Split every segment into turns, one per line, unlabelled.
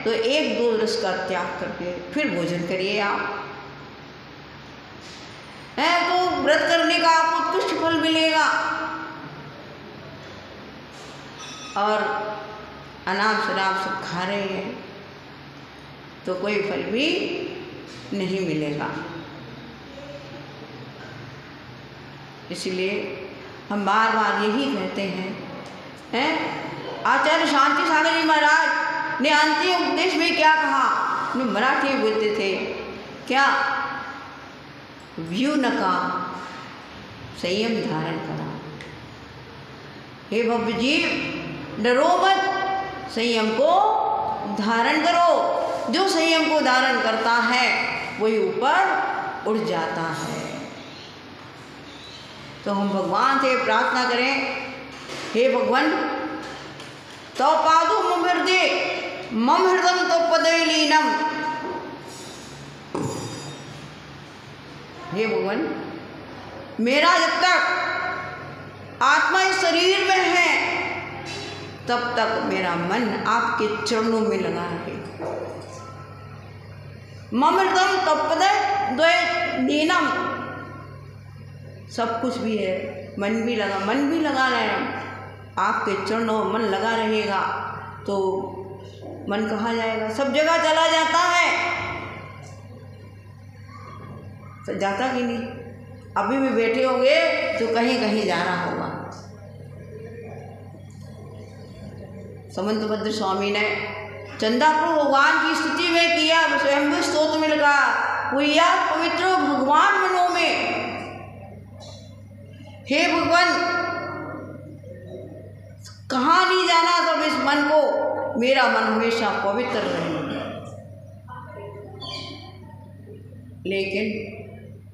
तो 1-2 रस का त्याग करके फिर भोजन करिए आप। है तो व्रत करने का आपको उत्कृष्ट फल मिलेगा। और अनाप शराब सब खा रहे हैं तो कोई फल भी नहीं मिलेगा। इसलिए हम बार बार यही कहते हैं आचार्य शांति सागर जी महाराज ने अंतिम उपदेश में क्या कहा, जो मराठी में बोलते थे क्या, व्यू नका संयम धारण करा। हे भव्य जीव डरो मत, संयम को धारण करो। जो संयम को धारण करता है वही ऊपर उड़ जाता है। तो हम भगवान से प्रार्थना करें, हे भगवान तो पादु मम हृदय तो पदे लीनम। हे भगवान मेरा जब तक आत्मा इस शरीर में है तब तक मेरा मन आपके चरणों में लगा रहेगा। मम हृदय तो पदे लीनम, सब कुछ भी है, मन भी लगा रहे। आपके चरणों में मन लगा रहेगा तो मन कहाँ जाएगा, सब जगह चला जाता है। तो जाता कि नहीं, अभी भी बैठे होंगे तो कहीं कहीं जा रहा होगा। समंतभद्र स्वामी ने चंदापुर भगवान की स्तुति में किया, स्वयं स्तोत्र में लगा हुआ पवित्र भगवान मनों में। हे भगवान कहाँ नहीं जाना तब इस मन को, मेरा मन हमेशा पवित्र रहे। लेकिन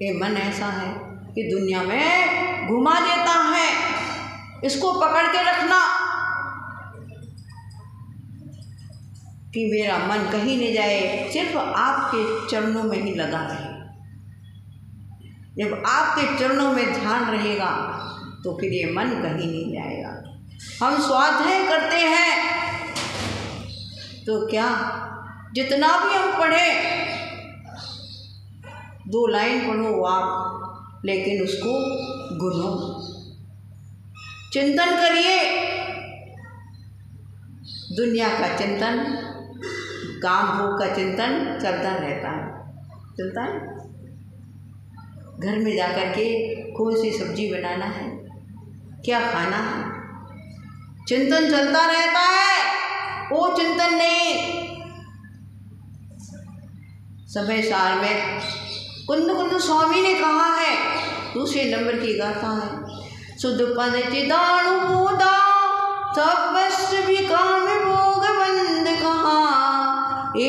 ये मन ऐसा है कि दुनिया में घुमा देता है। इसको पकड़ के रखना कि मेरा मन कहीं नहीं जाए, सिर्फ आपके चरणों में ही लगा रहे। जब आपके चरणों में ध्यान रहेगा तो फिर ये मन कहीं नहीं जाएगा। हम स्वाध्याय करते हैं तो क्या, जितना भी हम पढ़ें, 2 लाइन पढ़ो आप, लेकिन उसको गुनो, चिंतन करिए। दुनिया का चिंतन, काम भोग का चिंतन चलता रहता है। घर में जाकर के कौन सी सब्जी बनाना है, क्या खाना है, चिंतन चलता रहता है। वो चिंतन नहीं, समय सार में कुंद स्वामी ने कहा है, दूसरे नंबर की गाथा है, शुद्ध पद चिदाणु बोधा सब वस्त्र भी काम भोग बंद कहा, ए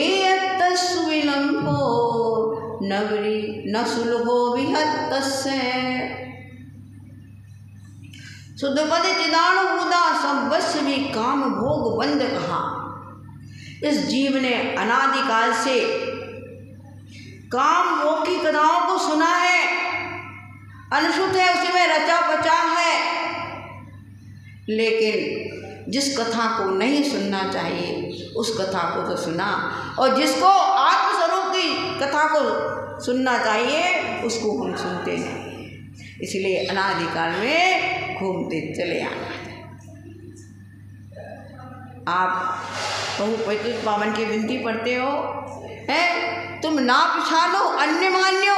विलंबो नवरी न सुलभो विहत्तस्य। शुद्ध पद चिदाणु बोधा सब वस्त्र भी काम भोग बंद कहा। इस जीव ने अनादिकाल से काम भोग की कथाओं को सुना है, अनुसूत है, उसी में रचा पचा है, लेकिन जिस कथा को नहीं सुनना चाहिए उस कथा को तो सुना, और जिसको आत्मस्वरूप की कथा को सुनना चाहिए उसको हम सुनते हैं। इसलिए अनादिकाल में घूमते चले आना है। आप बहु पवित्र पावन की विनती पढ़ते हो, है तुम ना पहचानो अन्य मान्यो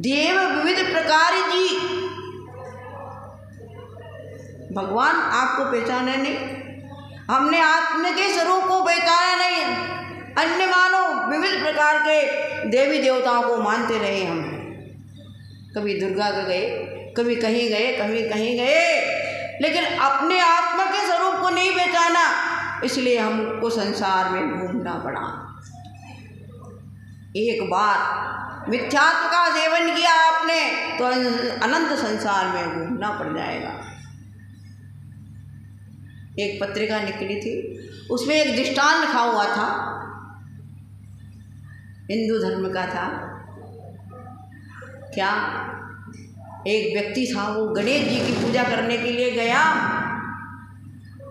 देव विविध प्रकार जी। भगवान आपको पहचाने नहीं, हमने आत्म के स्वरूप को पहचाना नहीं, अन्य मानो विविध प्रकार के देवी देवताओं को मानते रहे। हम कभी दुर्गा के गए, कभी कहीं गए, कभी कहीं गए, लेकिन अपने आत्मा के स्वरूप को नहीं पहचाना, इसलिए हमको संसार में घूमना पड़ा। एक बार मिथ्यात्व का सेवन किया आपने तो अनंत संसार में घूमना पड़ जाएगा। एक पत्रिका निकली थी, उसमें एक दृष्टांत लिखा हुआ था, हिंदू धर्म का था। क्या, एक व्यक्ति था, वो गणेश जी की पूजा करने के लिए गया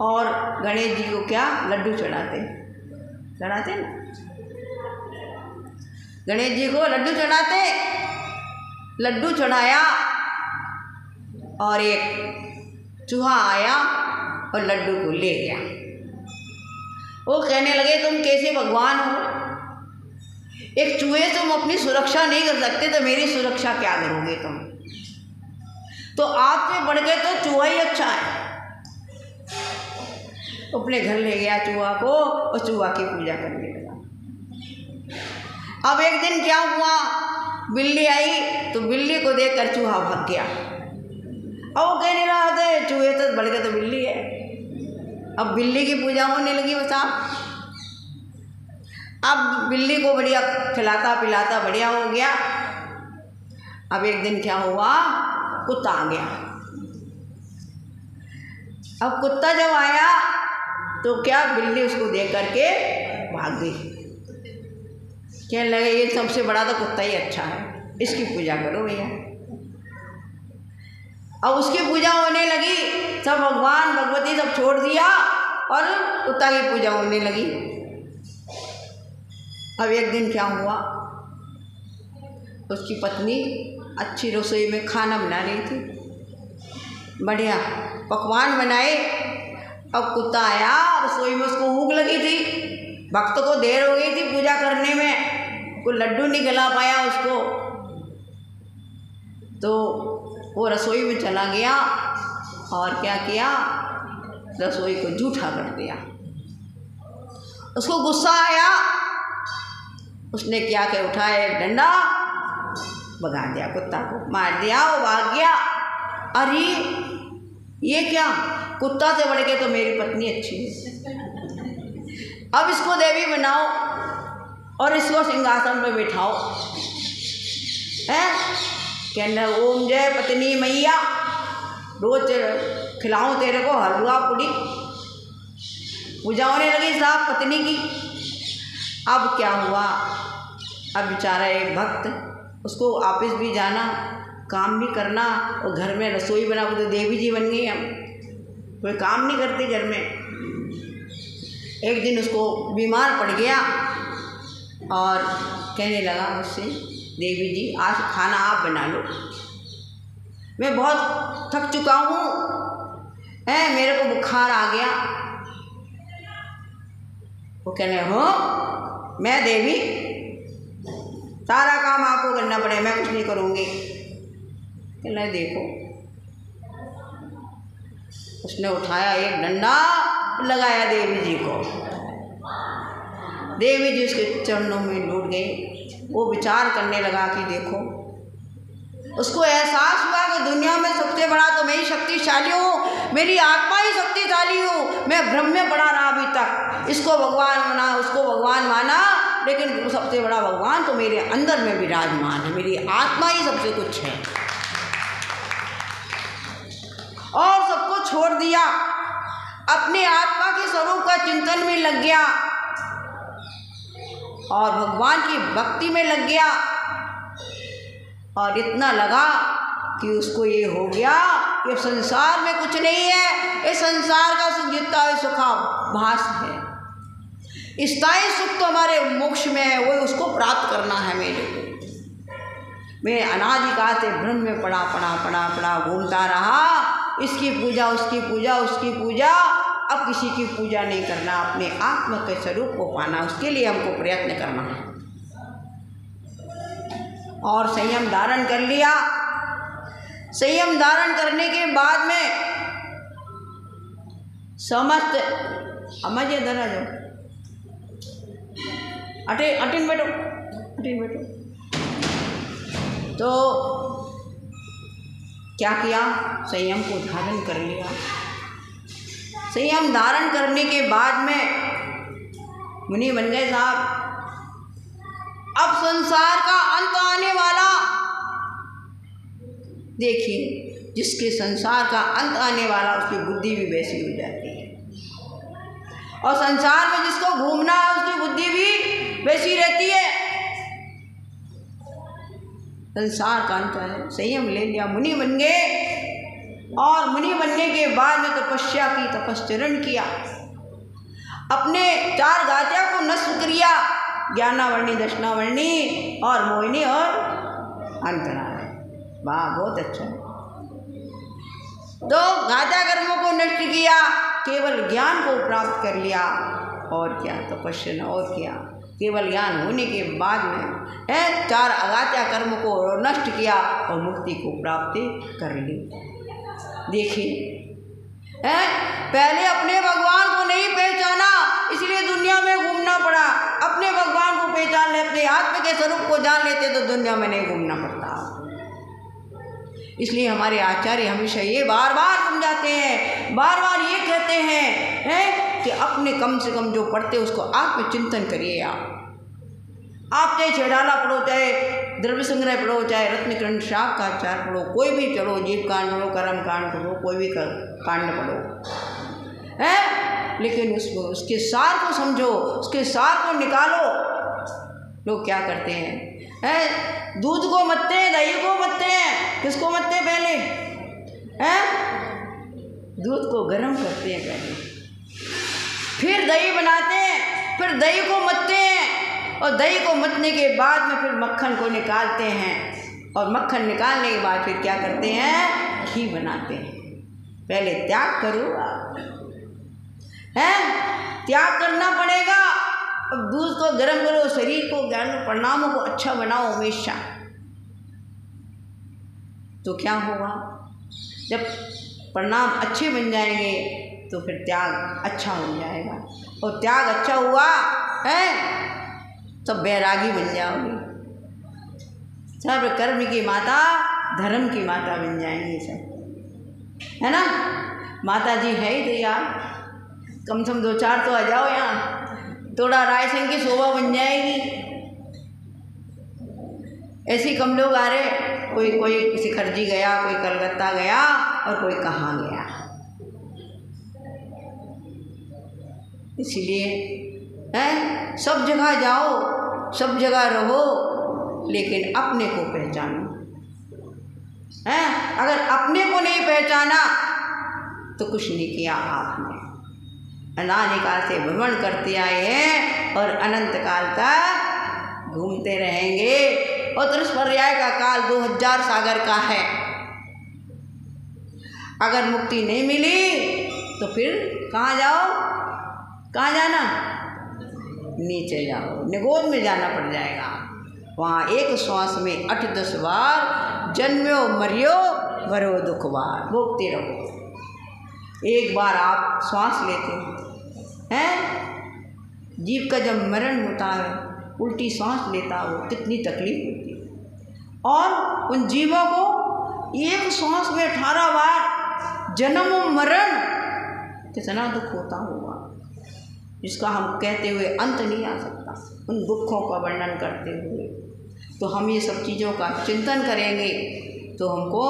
और गणेश जी को क्या लड्डू चढ़ाते। चढ़ाते ना, गणेश जी को लड्डू चढ़ाते। लड्डू चढ़ाया और एक चूहा आया और लड्डू को ले गया। वो कहने लगे तुम कैसे भगवान हो, एक चूहे तुम अपनी सुरक्षा नहीं कर सकते तो मेरी सुरक्षा क्या करोगे तुम, तो आपसे बढ़ के तो चूहा ही अच्छा है। अपने घर ले गया चूहा को और चूहा की पूजा करने लगा। अब एक दिन क्या हुआ, बिल्ली आई तो बिल्ली को देखकर चूहा भाग गया। अब वो कहने रहा था चूहे तो बढ़ के तो बिल्ली है। अब बिल्ली की पूजा होने लगी बस। अब बिल्ली को बढ़िया खिलाता पिलाता बढ़िया हो गया। अब एक दिन क्या हुआ, कुत्ता आ गया। अब कुत्ता जब आया तो क्या बिल्ली उसको देख करके भाग गई। कहने लगे ये सबसे बड़ा तो कुत्ता ही अच्छा है, इसकी पूजा करो भैया। अब उसकी पूजा होने लगी, सब भगवान भगवती सब छोड़ दिया और कुत्ता की पूजा होने लगी। अब एक दिन क्या हुआ, उसकी पत्नी अच्छी रसोई में खाना बना रही थी, बढ़िया पकवान बनाए। अब कुत्ता आया, रसोई में उसको भूख लगी थी, भक्त को देर हो गई थी पूजा करने में, कोई लड्डू नहीं खिला पाया उसको, तो वो रसोई में चला गया और क्या किया, रसोई को जूठा कर दिया। उसको गुस्सा आया, उसने क्या के उठाया एक डंडा, भगा दिया कुत्ता को, मार दिया, वो भाग गया। अरे ये क्या, कुत्ता से बढ़ के तो मेरी पत्नी अच्छी है, अब इसको देवी बनाओ और इसको सिंहासन पे बिठाओ। हैं कहना ओम जय पत्नी मैया, रोज खिलाऊं तेरे को हलवा पूड़ी। पूजा होने लगी साहब पत्नी की। अब क्या हुआ, अब बेचारा एक भक्त, उसको ऑफिस भी जाना, काम भी करना और घर में रसोई बना, तो देवी जी बन गई हम, कोई काम नहीं करते घर में। एक दिन उसको बीमार पड़ गया और कहने लगा मुझसे, देवी जी आज खाना आप बना लो, मैं बहुत थक चुका हूँ, मेरे को बुखार आ गया। वो कहने हो मैं देवी, सारा काम आपको करना पड़े, मैं कुछ नहीं करूँगी। कहना देखो, उसने उठाया एक डंडा, लगाया देवी जी को, देवी जी उसके चरणों में लौट गई। वो विचार करने लगा कि देखो, उसको एहसास हुआ कि दुनिया में सबसे बड़ा तो मैं ही शक्तिशाली हूँ, मेरी आत्मा ही शक्तिशाली हूँ, मैं भ्रम में पड़ा रहा अभी तक, इसको भगवान माना उसको भगवान माना, लेकिन सबसे बड़ा भगवान तो मेरे अंदर में विराजमान है, मेरी आत्मा ही सबसे कुछ है। और सबको छोड़ दिया, अपने आत्मा के स्वरूप का चिंतन में लग गया और भगवान की भक्ति में लग गया। और इतना लगा कि उसको ये हो गया कि संसार में कुछ नहीं है, इस संसार का सुख जितना है सुखाभास है, स्थायी सुख तो हमारे मोक्ष में है, वो उसको प्राप्त करना है मेरे को। मैं अनादिकाल से भ्रम में पड़ा घूमता रहा, इसकी पूजा उसकी पूजा उसकी पूजा, अब किसी की पूजा नहीं करना, अपने आत्मा के स्वरूप को पाना, उसके लिए हमको प्रयत्न करना है। और संयम धारण कर लिया। संयम धारण करने के बाद में समस्त अम्मा जी इधर आ जाओ, अटिन बैठो। तो क्या किया, संयम को धारण कर लिया। संयम धारण करने के बाद में मुनि बन गए साहब। अब संसार का अंत आने वाला, देखिए जिसके संसार का अंत आने वाला उसकी बुद्धि भी वैसी हो जाती है, और संसार में जिसको घूमना है उसकी बुद्धि भी वैसी रहती है। संसार का अंत है, संयम ले लिया, मुनि बन गए। और मुनि बनने के बाद में तपस्या की, तपश्चरण किया, अपने 4 गात्या को नष्ट क्रिया ज्ञानावर्णी, दक्षिणावर्णी और मोहिनी और अंतराय। वाह, बहुत अच्छा। तो घाता कर्मों को नष्ट किया, केवल ज्ञान को प्राप्त कर लिया। और क्या तपस्या, और क्या, केवल ज्ञान होने के बाद में है 4 अघात्य कर्म को नष्ट किया और मुक्ति को प्राप्त कर ली। देखिए, पहले अपने भगवान को नहीं पहचाना, इसलिए दुनिया में घूमना पड़ा। अपने भगवान को पहचान ले, अपने आत्मा के स्वरूप को जान लेते तो दुनिया में नहीं घूमना पड़ता। इसलिए हमारे आचार्य हमेशा ये बार बार समझाते हैं, बार बार ये कहते हैं कि अपने कम से कम जो पढ़ते उसको आत्मचिंतन करिए। आप चाहे छेड़ाला पढ़ो, चाहे द्रव्य संग्रह पढ़ो, चाहे रत्नकरण शाप का आचार पढ़ो, कोई भी चलो, जीव कांड पढ़ो, कर्म कांड पढ़ो, कोई भी कांड पढ़ो, लेकिन उसके सार को समझो, उसके सार को निकालो। लोग क्या करते हैं, दूध को मत्ते हैं, दही को मत्ते हैं। किसको मत्ते हैं पहले? दूध को गर्म करते हैं पहले, फिर दही बनाते हैं, फिर दही को मत्ते हैं, और दही को मतने के बाद में फिर मक्खन को निकालते हैं, और मक्खन निकालने के बाद फिर क्या करते हैं, घी बनाते हैं। पहले त्याग करो, त्याग करना पड़ेगा। अब दूध को गर्म करो, शरीर को ज्ञान परिणामों को अच्छा बनाओ हमेशा। तो क्या होगा, जब परिणाम अच्छे बन जाएंगे तो फिर त्याग अच्छा हो जाएगा, और त्याग अच्छा हुआ तब बैरागी बन जाओगे। सब कर्म की माता, धर्म की माता बन जाएंगे सब, है ना। माता जी है ही तो यार, कम से कम 2-4 तो आ जाओ यहाँ, थोड़ा रायसेन की शोभा बन जाएगी। ऐसे ही कम लोग आ रहे, कोई शिखरजी गया, कोई कलकत्ता गया, और कोई कहाँ गया। इसलिए सब जगह जाओ, सब जगह रहो, लेकिन अपने को पहचानो। अगर अपने को नहीं पहचाना तो कुछ नहीं किया आपने। अनादि काल से भ्रमण करते आए हैं और अनंत काल तक घूमते रहेंगे, और त्रिस्पर्याय का काल 2000 सागर का है। अगर मुक्ति नहीं मिली तो फिर कहाँ जाओ, कहाँ जाना, नीचे जाओ, निगोद में जाना पड़ जाएगा। वहाँ एक श्वास में 8-10 बार जन्म्यो मरियो भरो दुख बार भोगते रहो। एक बार आप श्वास लेते हैं, जीव का जब मरण होता है, उल्टी सांस लेता है, वो कितनी तकलीफ होती है। और उन जीवों को एक सांस में 18 बार जन्म और मरण, कितना दुख होता होगा, जिसका हम कहते हुए अंत नहीं आ सकता, उन दुखों का वर्णन करते हुए। तो हम ये सब चीज़ों का चिंतन करेंगे तो हमको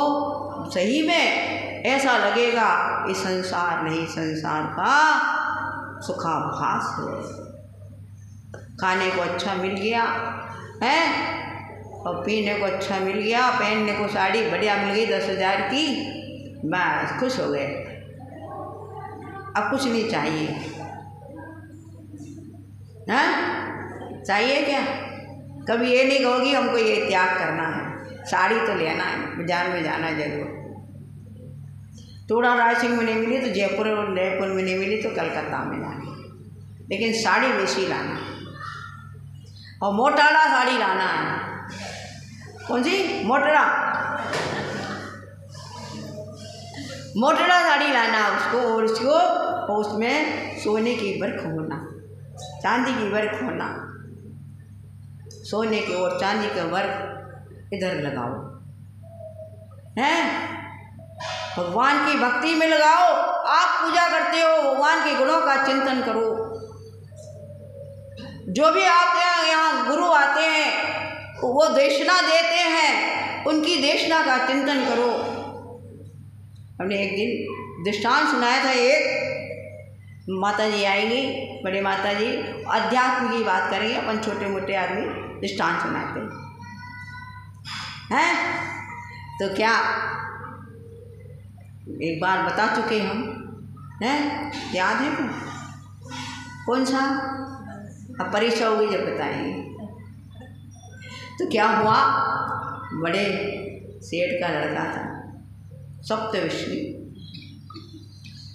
सही में ऐसा लगेगा कि संसार नहीं, संसार का सुखाभास है। खाने को अच्छा मिल गया है, और पीने को अच्छा मिल गया, पहनने को साड़ी बढ़िया मिल गई 10,000 की, बस खुश हो गए, अब कुछ नहीं चाहिए। चाहिए क्या? कभी ये नहीं कहोगी हमको ये त्याग करना है, साड़ी तो लेना है, बाजार में जाना जरूर। थोड़ा रायसिंह में नहीं मिली तो जयपुर में नहीं मिली तो कलकत्ता में जाना, लेकिन साड़ी वैसी लाना, और मोटाला साड़ी लाना है। कौन सी? मोटरा साड़ी लाना उसको, और उसमें सोने की वर्क होना, चांदी की वर्क होना, सोने के और चांदी का वर्क इधर लगाओ, हैं, भगवान की भक्ति में लगाओ। आप पूजा करते हो, भगवान के गुणों का चिंतन करो। जो भी आप यहाँ गुरु आते हैं वो देशना देते हैं, उनकी देशना का चिंतन करो। हमने एक दिन दृष्टांत सुनाया था, एक माता जी आएंगी, बड़े माता जी अध्यात्म की बात करेंगे, अपन छोटे मोटे आदमी दृष्टांत सुनाते हैं। तो क्या एक बार बता चुके हम हैं, याद है? कौन सा? अब परीक्षा होगी जब बताएंगे। तो क्या हुआ, बड़े सेठ का लड़का था,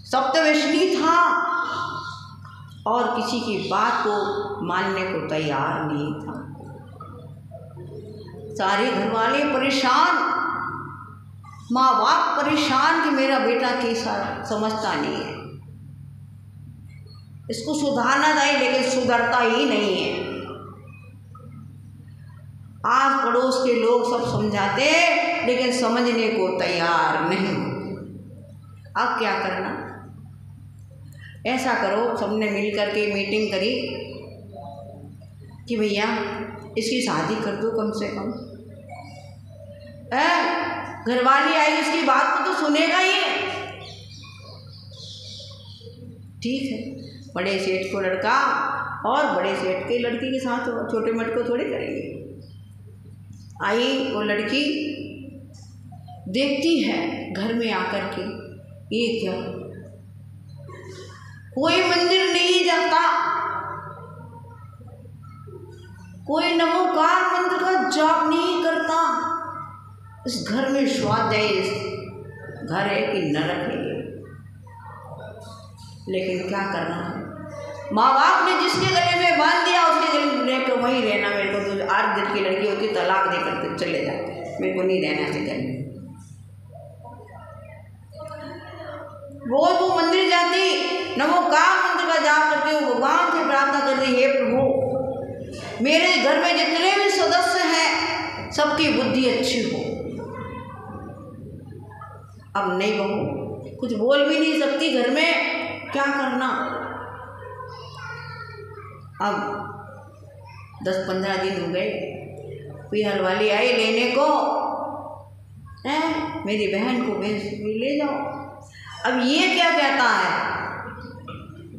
सप्तवृष्णि था और किसी की बात को मानने को तैयार नहीं था। सारे घर वाले परेशान, माँ बाप परेशान कि मेरा बेटा कैसा समझता नहीं है, इसको सुधारना चाहिए लेकिन सुधरता ही नहीं है। आस पड़ोस के लोग सब समझाते लेकिन समझने को तैयार नहीं। अब क्या करना, ऐसा करो, सबने मिल कर के मीटिंग करी कि भैया इसकी शादी कर दो कम से कम। घरवाली आई, उसकी बात को तो सुनेगा ही। ठीक है, बड़े सेठ को लड़का और बड़े सेठ के लड़की के साथ छोटे मट को थोड़े करेंगे। आई वो लड़की, देखती है घर में आकर के, ये क्या, कोई मंदिर नहीं जाता, कोई नमोकार मंत्र का जाप नहीं करता, इस घर में स्वाध्याय घर है कि नरक है ये। लेकिन क्या करना है, माँ बाप ने जिसके गले में बांध दिया उसके गले को वहीं रहना। मेरे को तो 8 दिन की लड़की होती तलाक देकर चले जाते, मेरे को नहीं रहना ऐसे घर में। वो मंदिर जाती, नमोकार मंत्र का जाप करके वो भगवान से प्रार्थना करती, हे प्रभु मेरे घर में जितने भी सदस्य हैं सबकी बुद्धि अच्छी हो। अब नहीं बहू, कुछ बोल भी नहीं सकती घर में, क्या करना। अब 10-15 दिन हो गए, कोई हलवाली आई लेने को, मेरी बहन को ले जाओ। अब ये क्या कहता है,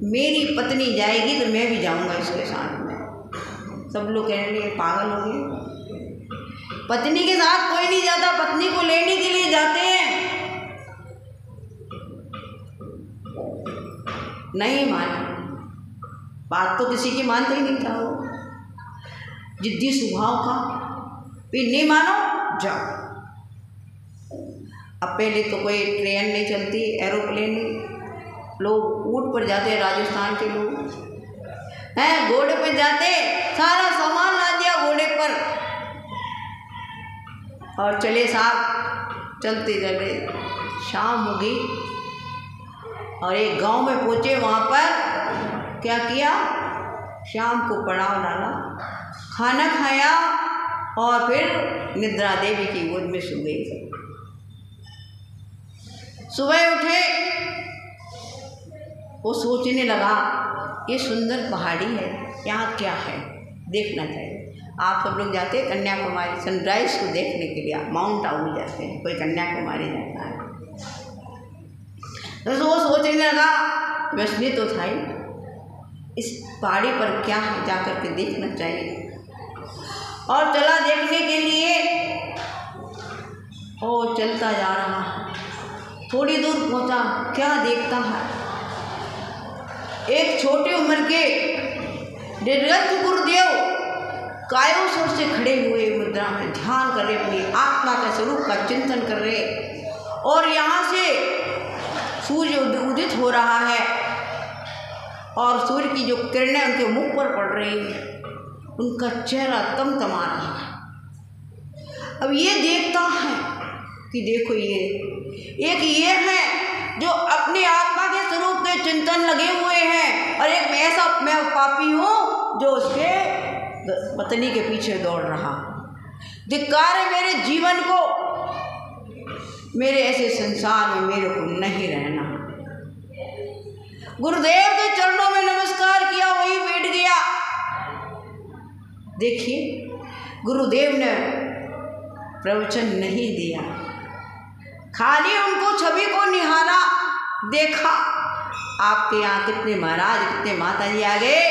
मेरी पत्नी जाएगी तो मैं भी जाऊंगा इसके साथ में। सब लोग कहने लगे पागल हो गए, पत्नी के साथ कोई नहीं जाता, पत्नी को लेने के लिए जाते हैं। नहीं माना, बात तो किसी की मानते ही नहीं था, वो जिद्दी स्वभाव का, फिर नहीं मानो जाओ। अब पहले तो कोई ट्रेन नहीं चलती, एरोप्लेन नहीं, लोग ऊँट पर जाते, राजस्थान के लोग हैं, घोड़े पर जाते, सारा सामान ला दिया घोड़े पर और चले साहब, चलते चले। शाम हो गई और एक गांव में पहुँचे, वहाँ पर क्या किया, शाम को पड़ाव डाला, खाना खाया और फिर निद्रा देवी की गोद में सो गई। सुबह उठे, वो सोचने लगा ये सुंदर पहाड़ी है, यहाँ क्या है, देखना चाहिए। आप सब लोग जाते हैं कन्याकुमारी सनराइज को देखने के लिए, माउंट आबू जाते हैं, कोई कन्याकुमारी जाता है। तो वो सोचने लगा, वैष्णो तो था ही, इस पहाड़ी पर क्या है, जाकर के देखना चाहिए। और चला देखने के लिए, और चलता जा रहा है, थोड़ी दूर पहुंचा, क्या देखता है, एक छोटी उम्र के निर्गत गुरुदेव कायोसर से खड़े हुए मुद्रा में ध्यान कर रहे, अपनी आत्मा के स्वरूप का चिंतन कर रहे, और यहाँ से सूर्य उदित हो रहा है और सूर्य की जो किरणें उनके मुख पर पड़ रही हैं, उनका चेहरा तमतमा रहा है। अब ये देखता है कि देखो ये है जो अपनी आत्मा के स्वरूप के चिंतन लगे हुए हैं, और एक ऐसा मैं पापी हूँ जो उसके पत्नी के पीछे दौड़ रहा। धिक्कार है मेरे जीवन को, मेरे ऐसे संसार में मेरे को नहीं रहना। गुरुदेव के चरणों में नमस्कार किया, वहीं बैठ गया। देखिए, गुरुदेव ने प्रवचन नहीं दिया, खाली उनको छवि को निहारा, देखा। आपके यहाँ कितने महाराज, कितने माता जी आ गए,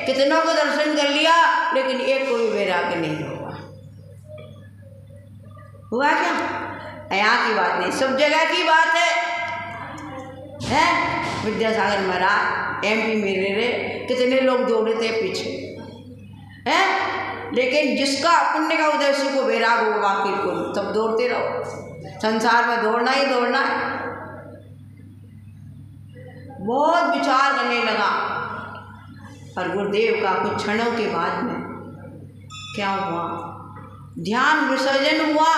कितनों को दर्शन कर लिया, लेकिन एक को भी वैराग्य नहीं हुआ क्या? यहाँ की बात नहीं, सब जगह की बात है। विद्यासागर महाराज MP में रहे, कितने लोग दौड़े थे पीछे, लेकिन जिसका पुण्य का उदय उसी को वैराग होगा, बिल्कुल तब दौड़ते रहो। संसार में दौड़ना ही दौड़ना है। बहुत विचार करने लगा और गुरुदेव का कुछ क्षणों के बाद में क्या हुआ, ध्यान विसर्जन हुआ,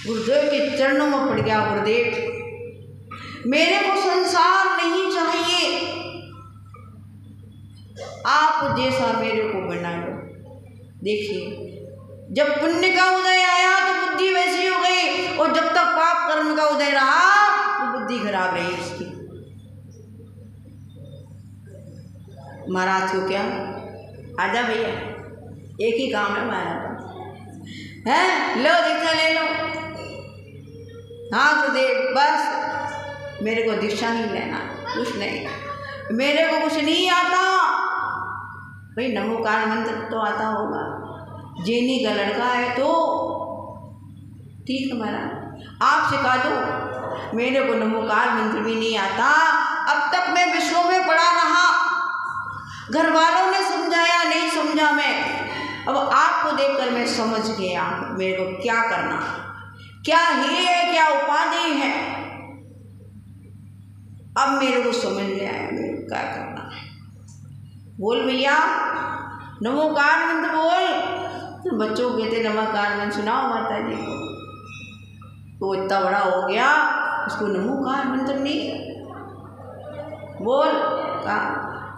गुरुदेव के चरणों में पड़ गया। गुरुदेव मेरे को संसार नहीं चाहिए, आप जैसा मेरे को बना लो। देखिए जब पुण्य का उदय आया तो बुद्धि वैसी हो गई, और जब तक पाप कर्म का उदय रहा तो बुद्धि खराब रही उसकी। महाराज को क्या, आजा भैया, एक ही काम है महाराज है, लो दीक्षा ले लो। हाँ गुरुदेव बस मेरे को दीक्षा ही लेना, कुछ नहीं, मेरे को कुछ नहीं आता। भाई नमोकार मंत्र तो आता होगा, जेनी का लड़का है तो ठीक है महाराज, आप सिखा दो। मेरे को नमोकार मंत्र भी नहीं आता, अब तक मैं विश्व में पड़ा रहा, घर वालों ने समझाया नहीं समझा मैं, अब आपको देखकर मैं समझ गया मेरे को क्या करना, क्या ही है, क्या उपाधि है। अब मेरे को समझ में आया मेरे को क्या करना है। बोल भैया नमोकार मंत्र बोल। तो बच्चों को कहते नमोकार मंत्र सुनाओ माता जी को, तो इतना बड़ा हो गया उसको नमोकार मंत्र नहीं बोल का।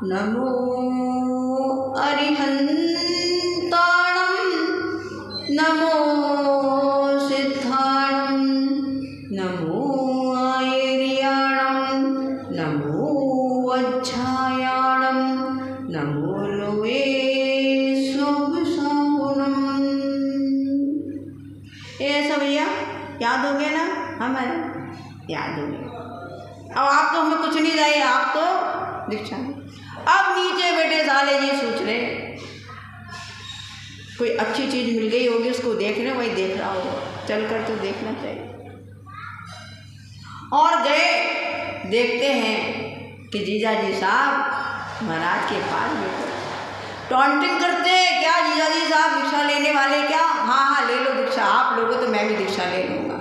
नमो अरिहंताणं, नमो सिद्धाणं, नमो आयर्याणं, नमो वज्झायाणं, नमो लोवे शुभसागुणं। ऐसा भैया याद हो गया ना, हमारे याद हो गया। अब आप तो हमें कुछ नहीं रहे, आप तो दीक्षा। अब नीचे बैठे साले जी सोच रहे कोई अच्छी चीज मिल गई होगी उसको देख रहे, वही देख रहा होगा, चल कर तो देखना चाहिए। और गए, देखते हैं कि जीजा जी साहब महाराज के पास बैठे टॉन्टिंग करते हैं। क्या जीजा जी साहब दीक्षा लेने वाले क्या? हाँ हाँ ले लो दीक्षा, आप लोगों तो मैं भी दीक्षा ले लूँगा।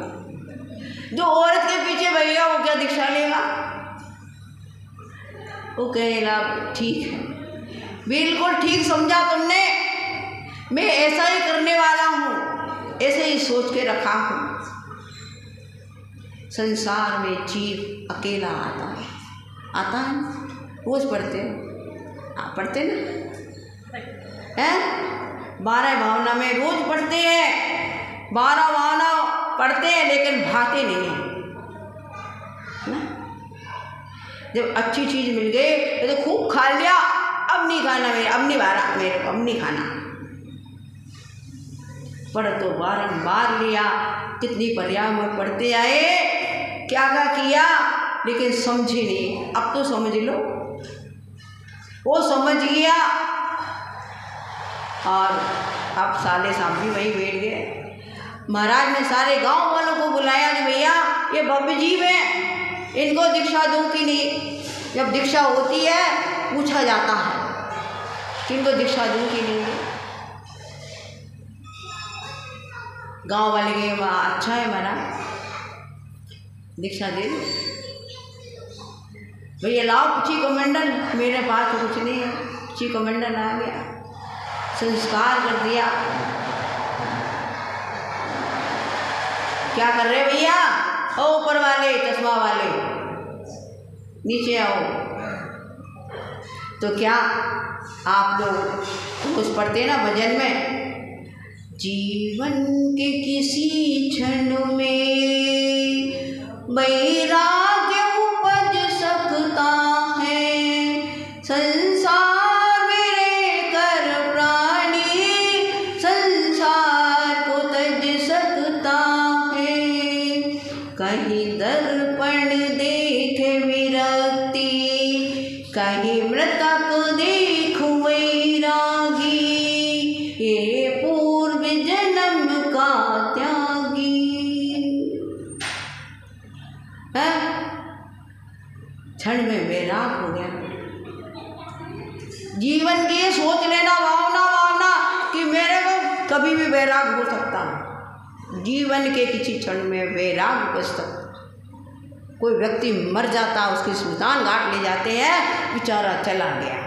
जो औरत के पीछे भैया वो क्या दीक्षा लेगा? वो कहेगा ठीक है, बिल्कुल ठीक समझा तुमने, मैं ऐसा ही करने वाला हूँ, ऐसे ही सोच के रखा हूँ। संसार में जीव अकेला आता है, रोज पढ़ते हो आप, पढ़ते ना हैं? 12 भावना में रोज पढ़ते हैं, 12 भावना पढ़ते हैं लेकिन भाते नहीं है ना। जब अच्छी चीज मिल गई तो खूब खा लिया, अब नहीं खाना मेरे, अब नहीं बारा मेरे को, अब नहीं खाना। पढ़ तो बारंबार लिया, कितनी पर्याय में पढ़ते आए, क्या क्या किया, लेकिन समझे नहीं। अब तो समझ लो, वो समझ गया और अब साले साहब भी वहीं बैठ गए। महाराज ने सारे गांव वालों को बुलाया कि भैया ये भव्य जीव है, इनको दीक्षा दूं कि नहीं। जब दीक्षा होती है पूछा जाता है कि इनको दीक्षा दूं कि नहीं। गांव वाले के वहाँ अच्छा है महाराज, दीक्षा दे दो। भैया लाओ पुची कमंडल, मेरे पास तो कुछ नहीं है। पुची कमंडल आ गया, संस्कार कर दिया। क्या कर रहे भैया? ओ ऊपर वाले चश्मा वाले नीचे आओ। तो क्या आप लोग कुछ पढ़ते ना भजन में, जीवन के किसी क्षण में वैराग्य उपज सकता है, संसार में रहकर प्राणी संसार को तज सकता है। कहीं दर्पण देख विरक्ति, कहीं मृतक देख वैरागी, ये पूर्व जन्म का त्यागी है। क्षण में वैराग हो गया। जीवन की सोच लेना, भावना वैराग हो सकता है, जीवन के किसी क्षण में वैराग बच सकता। कोई व्यक्ति मर जाता, उसकी सुल्तान घाट ले जाते हैं, बेचारा चला गया,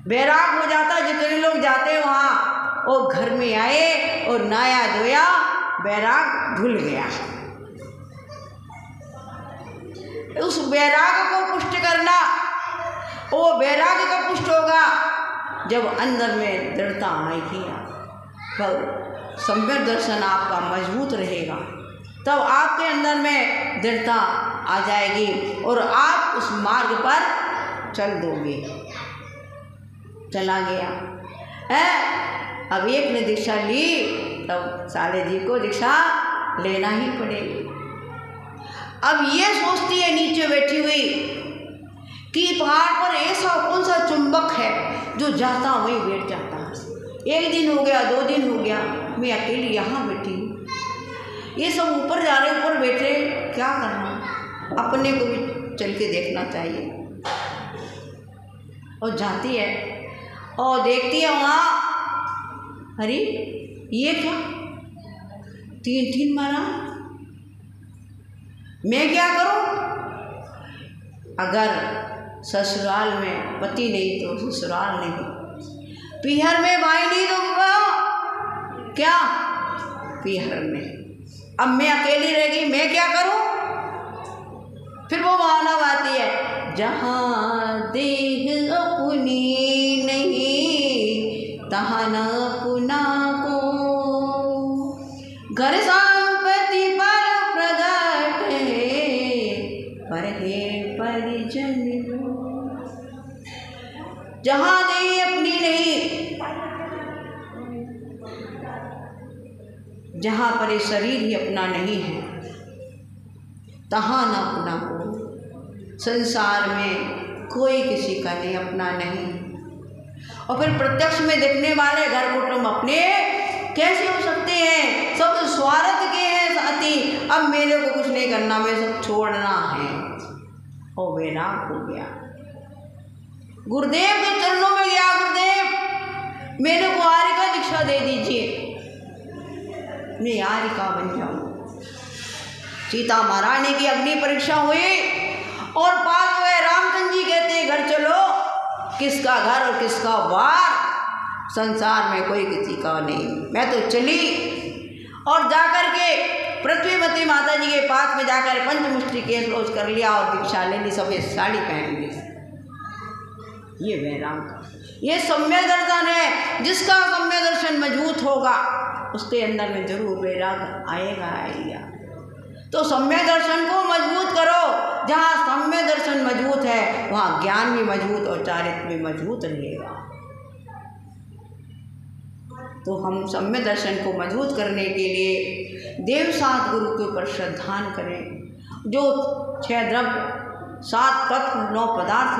वैराग हो जाता। जितने लोग जाते वहाँ, वो घर में आए और नहाया धोया, वैराग धुल गया। उस वैराग को पुष्ट करना, वो वैराग का पुष्ट होगा जब अंदर में दृढ़ता आएगी, पर सम्यक दर्शन आपका मजबूत रहेगा, तब आपके अंदर में दृढ़ता आ जाएगी और आप उस मार्ग पर चल दोगे। चला गया है, अब एक ने दीक्षा ली, तब साले जी को दीक्षा लेना ही पड़ेगी। अब ये सोचती है नीचे बैठी हुई कि पहाड़ पर ऐसा कौन सा चुंबक है जो जाता वहीं बैठ जाता है। एक दिन हो गया, 2 दिन हो गया, मैं अकेली यहाँ बैठी हूँ, ये सब ऊपर जा रहे, ऊपर बैठे, क्या करना, अपने को भी चल के देखना चाहिए। और जाती है और देखती है वहाँ, अरे ये क्या, 3 मारा, मैं क्या करूँ? अगर ससुराल में पति नहीं तो ससुराल नहीं, पीहर में भाई नहीं दूंगा, क्या पीहर में, अब मैं अकेली रह गई, मैं क्या करूं? फिर वो मानव आती है, जहाँ देह अपनी नहीं तहाँ न अपना को, घर संपत्ति पर प्रगट है, पर है परिजन। जहाँ देह अपनी नहीं, जहाँ पर ये शरीर ही अपना नहीं है, तहाँ न अपना को, संसार में कोई किसी का नहीं, अपना नहीं। और फिर प्रत्यक्ष में देखने वाले घर कुटुंब अपने कैसे हो सकते हैं? सब स्वार्थ के हैं साथी, अब मेरे को कुछ नहीं करना, मैं सब छोड़ना है। और वैराग हो गया, गुरुदेव के चरणों में गया, गुरुदेव मेरे को आर्य का दीक्षा दे दीजिए, मैं आर्य का बन जाऊँ। सीता महारानी की अग्नि परीक्षा हुई और पास हुए, रामचंद्र जी कहते घर चलो, किसका घर और किसका वार, संसार में कोई किसी का नहीं। मैं तो चली और जाकर के पृथ्वीवती माता जी के पास में जाकर पंचमुष्टि केस रोज कर लिया और दीक्षा ले ली, सफेद साड़ी पहन ली। ये वैराग, ये सम्यक दर्शन है। जिसका सम्यक दर्शन मजबूत होगा उसके अंदर में जरूर वैराग आएगा। तो सम्यक दर्शन को मजबूत करो। जहाँ सम्यक दर्शन मजबूत है वहाँ ज्ञान भी मजबूत और चारित्र भी मजबूत रहेगा। तो हम सम्यक दर्शन को मजबूत करने के लिए देव सात गुरु के ऊपर श्रद्धान करें। जो 6 द्रव्य 7 तत्व 9 पदार्थ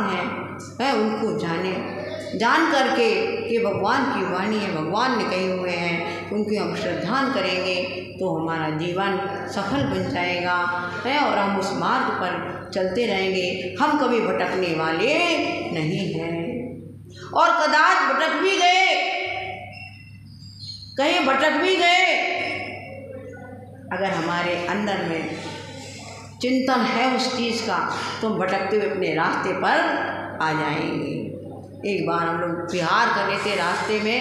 हैं उनको जानें, जान करके कि भगवान की वाणी है, भगवान ने कहे हुए हैं, उनकी हम श्रद्धान करेंगे तो हमारा जीवन सफल बन जाएगा है और हम उस मार्ग पर चलते रहेंगे। हम कभी भटकने वाले नहीं हैं। और कदाच भटक भी गए, कहीं भटक भी गए, अगर हमारे अंदर में चिंतन है उस चीज़ का तो हम भटकते हुए अपने रास्ते पर आ जाएंगे। एक बार हम लोग बिहार कर रहे थे, रास्ते में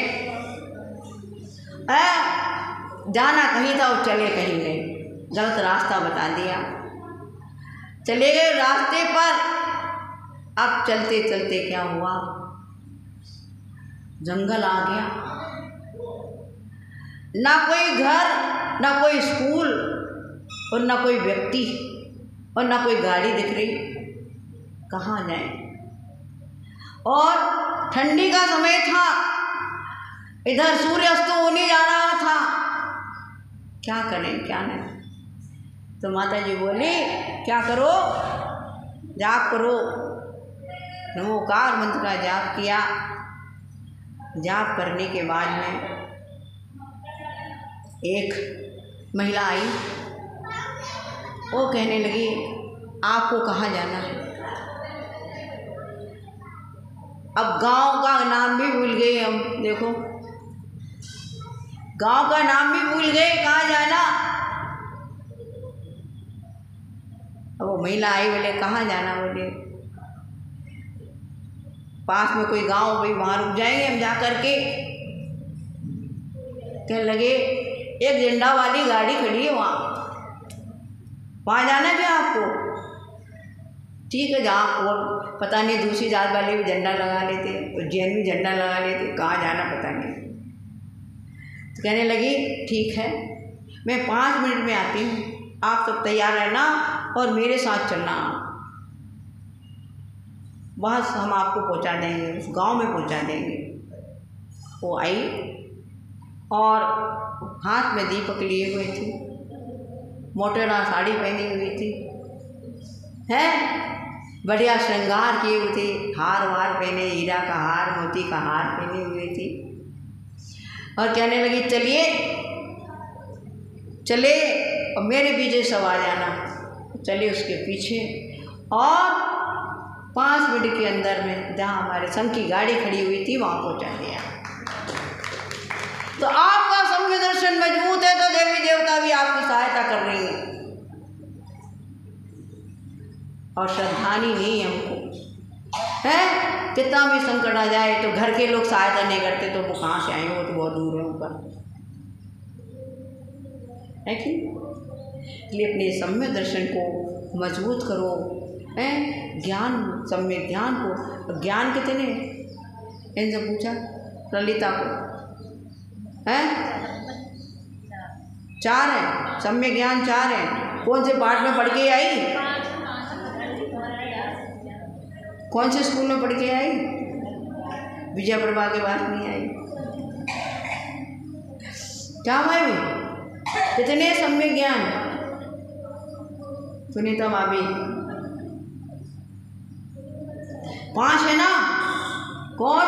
जाना कहीं था और चले कहीं गए, गलत रास्ता बता दिया, चले गए रास्ते पर। अब चलते चलते क्या हुआ, जंगल आ गया, ना कोई घर, ना कोई स्कूल और ना कोई व्यक्ति और ना कोई गाड़ी दिख रही, कहाँ जाएं। और ठंडी का समय था, इधर सूर्यास्त होने जा रहा था, क्या करें क्या नहीं। तो माता जी बोली क्या करो, जाप करो, नमोकार मंत्र का जाप किया। जाप करने के बाद में एक महिला आई, वो कहने लगी आपको कहाँ जाना है। अब गांव का नाम भी भूल गए हम, देखो गांव का नाम भी भूल गए, कहाँ जाना। अब वो महिला आई, बोले कहाँ जाना, बोले पास में कोई गांव, भाई वहाँ रुक जाएंगे हम जा करके। कहने लगे एक झंडा वाली गाड़ी खड़ी है वहाँ जाना क्या आपको? ठीक है, जहाँ और पता नहीं दूसरी जात वाले भी झंडा लगा लेते, उज्जैन भी झंडा लगा लेते, कहाँ जाना पता नहीं। तो कहने लगी ठीक है, मैं 5 मिनट में आती हूँ, आप सब तैयार रहना और मेरे साथ चलना, बस हम आपको पहुँचा देंगे, उस गांव में पहुँचा देंगे। वो आई और हाथ में दीपक लिए हुए थी, मोटेरा साड़ी पहनी हुई थी, है बढ़िया श्रृंगार किए हुए थे, हार वार पहने, हीरा का हार, मोती का हार पहने हुए थी। और कहने लगी चलिए चले और मेरे पीछे सब आ जाना। चले उसके पीछे और 5 मिनट के अंदर में जहाँ हमारे संघ की गाड़ी खड़ी हुई थी वहाँ पहुँचा दिया। तो आपका संघ दर्शन मजबूत है तो देवी देवता भी आपकी सहायता कर रही है। और श्रद्धानी नहीं हमको है, कितना भी संकट आ जाए तो घर के लोग सहायता नहीं करते तो वो कहाँ से आएंगे, वो तो बहुत दूर है ऊपर, है कि? इसलिए अपने सम्यक दर्शन को मजबूत करो, है ज्ञान, सम्यक ज्ञान को। ज्ञान कितने इनसे पूछा ललिता को, है 4 है, सम्यक ज्ञान 4 है। कौन से पाठ में पढ़ के आई, कौन से स्कूल में पढ़ के आई? विजय प्रभा के बाद नहीं आई। क्या भाई कितने सम्यक ज्ञान? सुनीता भाभी 5 है ना? कौन?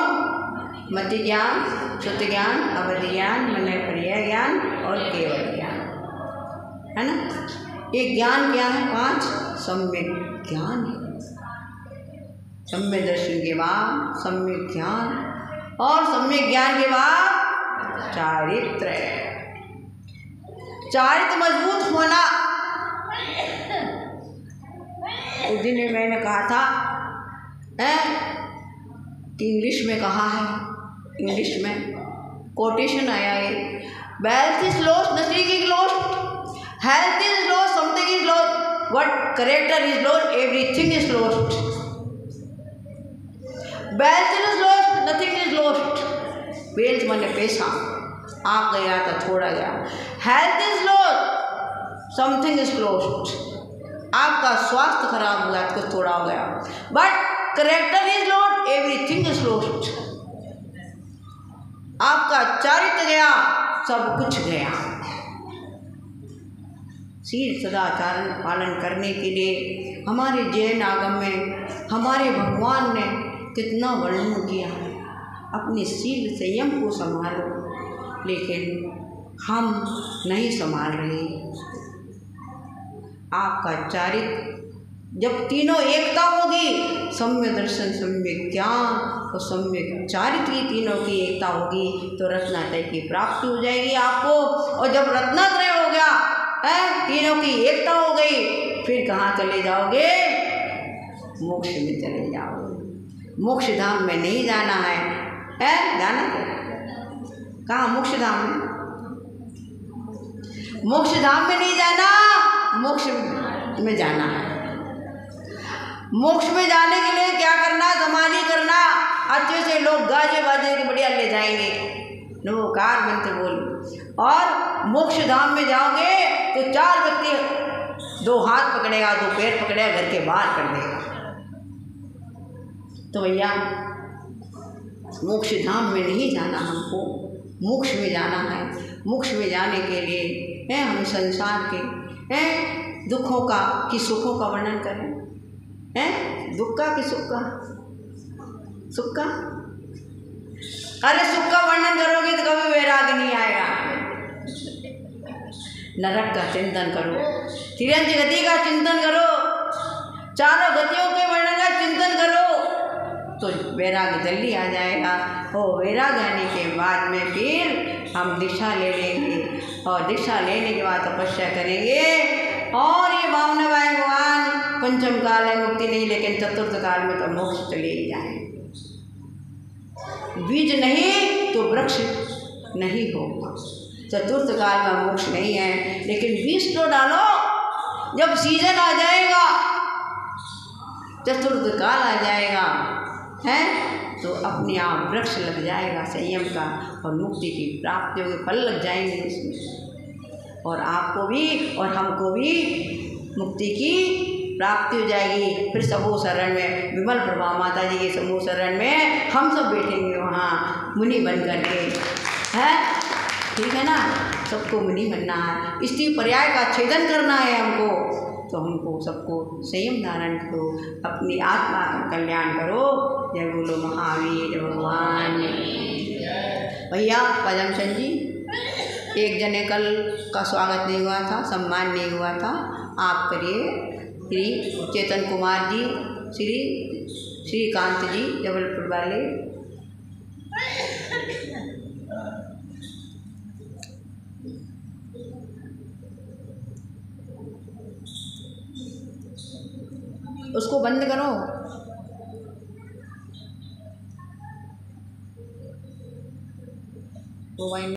मति ज्ञान, शुद्ध ज्ञान, अवधि ज्ञान, मनय पर्याय ज्ञान और केवल ज्ञान, है ना? ये ज्ञान क्या है? 5 सम्यक ज्ञान है। सम्यक दर्शन के बाद सम्यक ज्ञान और सम्यक ज्ञान के बाद चारित्र। चारित्र मजबूत होना। उस दिन मैंने कहा था कि इंग्लिश में कहा है, इंग्लिश में कोटेशन आया है, wealth is lost, nothing is lost, health is lost, something is lost, what character is lost, everything is lost. Wealth is lost, nothing is lost, wealth माने पैसा, आ गया तो छोड़ा गया। Health is lost, something is lost, आपका स्वास्थ्य खराब हुआ तो थोड़ा हो गया। But character is lost, everything is lost, आपका चरित्र गया, सब कुछ गया। शील सदाचार पालन करने के लिए हमारे जैन आगम में हमारे भगवान ने कितना वर्णन किया है। अपने शील संयम को संभालो, लेकिन हम नहीं संभाल रहे। आपका चारित्र जब तीनों एकता होगी, सम्यक दर्शन, सम्यक ज्ञान और सम्यक चारित्र की तीनों की एकता होगी तो रत्नात्रय की प्राप्ति हो जाएगी आपको। और जब रत्नात्रय हो गया है, तीनों की एकता हो गई, फिर कहाँ चले जाओगे? मोक्ष में चले जाओगे। मोक्ष धाम में नहीं जाना है, जाना कहाँ? मोक्ष धाम में, मोक्ष धाम में नहीं जाना, मोक्ष में जाना है। मोक्ष में जाने के लिए क्या करना? समाधि करना, अच्छे से लोग गाजे बाजे के बढ़िया ले जाएंगे, नमोकार मंत्र बोल। और मोक्ष धाम में जाओगे तो 4 व्यक्ति 2 हाथ पकड़ेगा, 2 पैर पकड़ेगा, घर के बाहर कर देगा। तो भैया मोक्ष धाम में नहीं जाना, हमको मोक्ष में जाना है। मोक्ष में जाने के लिए हम संसार के दुखों का कि सुखों का वर्णन करें, दुख का कि सुख का? सुख का? अरे सुख का वर्णन करोगे तो कभी वैराग्य नहीं आएगा। नरक का चिंतन करो, तिरंज गति का चिंतन करो, चारों गतियों के वर्णन का चिंतन करो, तो वैराग्य जल्दी आ जाएगा। और वैराग्य आने के बाद में फिर हम दीक्षा ले लेंगे और दीक्षा लेने के बाद तपस्या करेंगे और ये बावन भगवान पंचम काल है मुक्ति नहीं, लेकिन चतुर्थ काल में तो मोक्ष चले ही जाएंगे। बीज नहीं तो वृक्ष नहीं होगा। चतुर्थ काल में मोक्ष नहीं है, लेकिन बीज तो डालो, जब सीजन आ जाएगा, चतुर्थ काल आ जाएगा है तो अपने आप वृक्ष लग जाएगा संयम का और मुक्ति की प्राप्ति के फल लग जाएंगे उसमें, और आपको भी और हमको भी मुक्ति की प्राप्ति हो जाएगी। फिर समूह शरण में विमल प्रभा माता जी के समूह शरण में हम सब बैठेंगे वहाँ मुनि बन करके, है ठीक है ना। सबको मुनि बनना है, स्त्री पर्याय का छेदन करना है हमको, तो हमको सबको संयम धारण करो, अपनी आत्मा का कल्याण करो। जय बोलो महावीर भगवान। भैया पदमसन जी, एक जने कल का स्वागत नहीं हुआ था, सम्मान नहीं हुआ था, आप करिए। श्री चेतन कुमार जी, श्रीकांत जी जबलपुर वाले। उसको बंद करो। मोबाइल